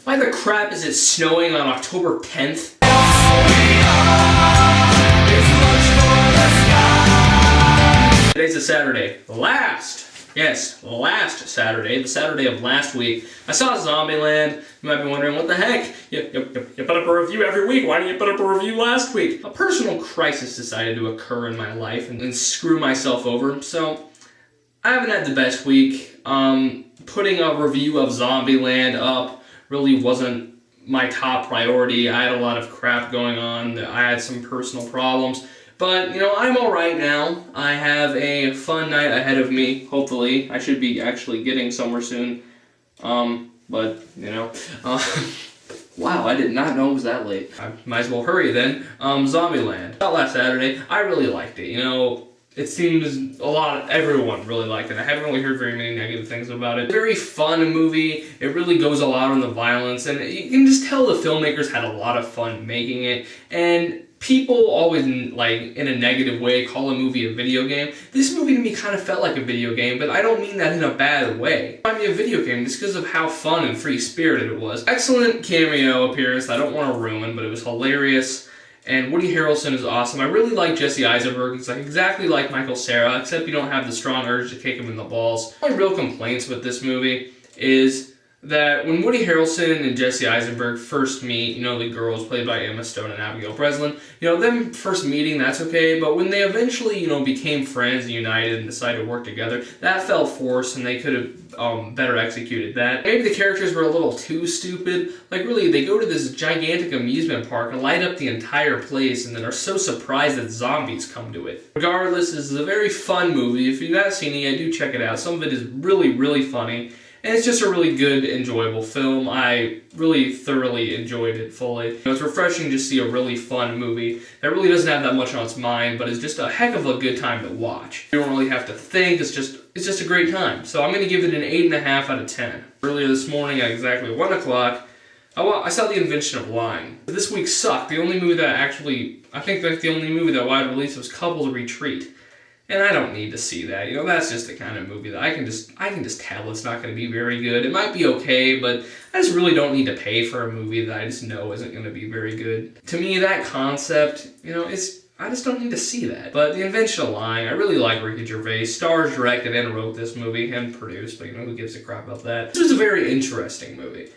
Why the crap is it snowing on October 10th? Today's a Saturday. Last Saturday, the Saturday of last week. I saw Zombieland. You might be wondering, what the heck? You put up a review every week. Why didn't you put up a review last week? A personal crisis decided to occur in my life and screw myself over. So I haven't had the best week. Putting a review of Zombieland up really wasn't my top priority. I had a lot of crap going on. I had some personal problems. But, you know, I'm alright now. I have a fun night ahead of me, hopefully. I should be actually getting somewhere soon. But, you know. Wow, I did not know it was that late. I might as well hurry then. Zombieland. Not last Saturday. I really liked it. You know, it seems everyone really liked it. I haven't really heard very many negative things about it. Very fun movie. It really goes a lot on the violence. And you can just tell the filmmakers had a lot of fun making it. And people always, like, in a negative way, call a movie a video game. This movie to me kind of felt like a video game, but I don't mean that in a bad way. I mean a video game just because of how fun and free-spirited it was. Excellent cameo appearance I don't want to ruin, but it was hilarious. And Woody Harrelson is awesome. I really like Jesse Eisenberg. He's like exactly like Michael Cera, except you don't have the strong urge to kick him in the balls. My real complaints with this movie is that when Woody Harrelson and Jesse Eisenberg first meet, you know, the girls played by Emma Stone and Abigail Breslin, you know, them first meeting, that's okay, but when they eventually, you know, became friends and united and decided to work together, that felt forced and they could have better executed that. Maybe the characters were a little too stupid. Like, really, they go to this gigantic amusement park and light up the entire place and then are so surprised that zombies come to it. Regardless, this is a very fun movie. If you've not seen it yet, do check it out. Some of it is really, really funny. And it's just a really good, enjoyable film. I really thoroughly enjoyed it fully. You know, it's refreshing to see a really fun movie that really doesn't have that much on its mind, but is just a heck of a good time to watch. You don't really have to think, it's just a great time. So I'm going to give it an 8.5 out of 10. Earlier this morning at exactly 1 o'clock, I saw The Invention of Lying. This week sucked. The only movie that I think that's the only movie that wide release was Couples Retreat. And I don't need to see that. You know, that's just the kind of movie that I can just tell it's not going to be very good. It might be okay, but I just really don't need to pay for a movie that I just know isn't going to be very good. To me, that concept, you know, I just don't need to see that. But The Invention of Lying, I really like Ricky Gervais. Stars, directed, and wrote this movie, and produced, but you know, who gives a crap about that? This was a very interesting movie.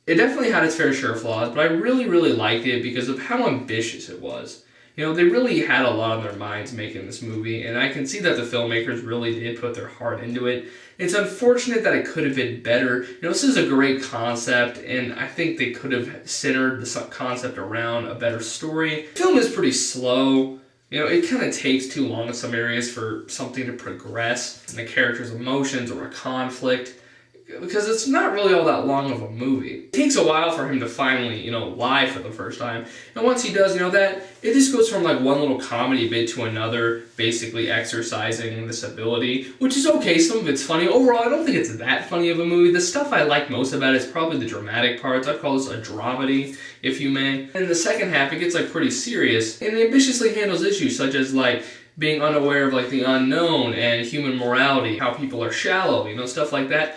It definitely had its fair share of flaws, but I really, really liked it because of how ambitious it was. You know, they really had a lot on their minds making this movie, and I can see that the filmmakers really did put their heart into it. It's unfortunate that it could have been better. You know, this is a great concept, and I think they could have centered the concept around a better story. The film is pretty slow. You know, it kind of takes too long in some areas for something to progress, and the character's emotions or a conflict, because it's not really all that long of a movie. It takes a while for him to finally, you know, lie for the first time. And once he does, you know, that it just goes from like one little comedy bit to another, basically exercising this ability, which is okay. Some of it's funny. Overall, I don't think it's that funny of a movie. The stuff I like most about it is probably the dramatic parts. I'd call this a dramedy, if you may. And in the second half, it gets like pretty serious, and it ambitiously handles issues such as like being unaware of like the unknown and human morality, how people are shallow, you know, stuff like that.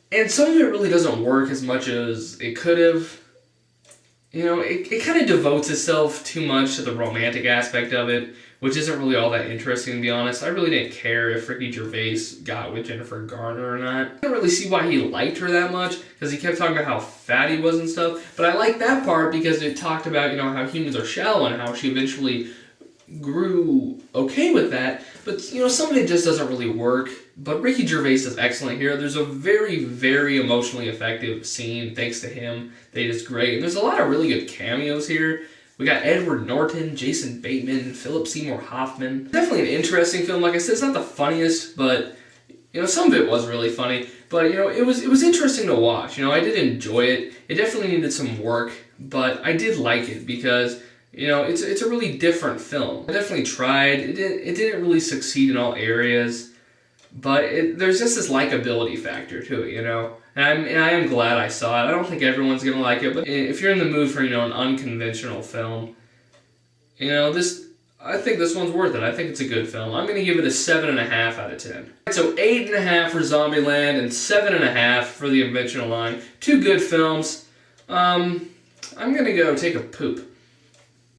And some of it really doesn't work as much as it could have. You know, it kind of devotes itself too much to the romantic aspect of it, which isn't really all that interesting, to be honest. I really didn't care if Ricky Gervais got with Jennifer Garner or not. I didn't really see why he liked her that much, because he kept talking about how fat he was and stuff. But I liked that part because it talked about, you know, how humans are shallow and how she eventually grew okay with that. But, you know, some of it just doesn't really work. But Ricky Gervais is excellent here. There's a very, very emotionally effective scene thanks to him. They just great. And there's a lot of really good cameos here. We got Edward Norton, Jason Bateman, Philip Seymour Hoffman. Definitely an interesting film. Like I said, it's not the funniest, but, you know, some of it was really funny. But, you know, it was interesting to watch. You know, I did enjoy it. It definitely needed some work, but I did like it because, you know, it's a really different film. I definitely tried. It didn't really succeed in all areas, but there's just this likability factor to it, you know. And I am glad I saw it. I don't think everyone's gonna like it, but if you're in the mood for, you know, an unconventional film, you know, I think this one's worth it. I think it's a good film. I'm going to give it a 7.5 out of 10. So 8.5 for Zombieland and 7.5 for the Invention line. Two good films. I'm going to go take a poop.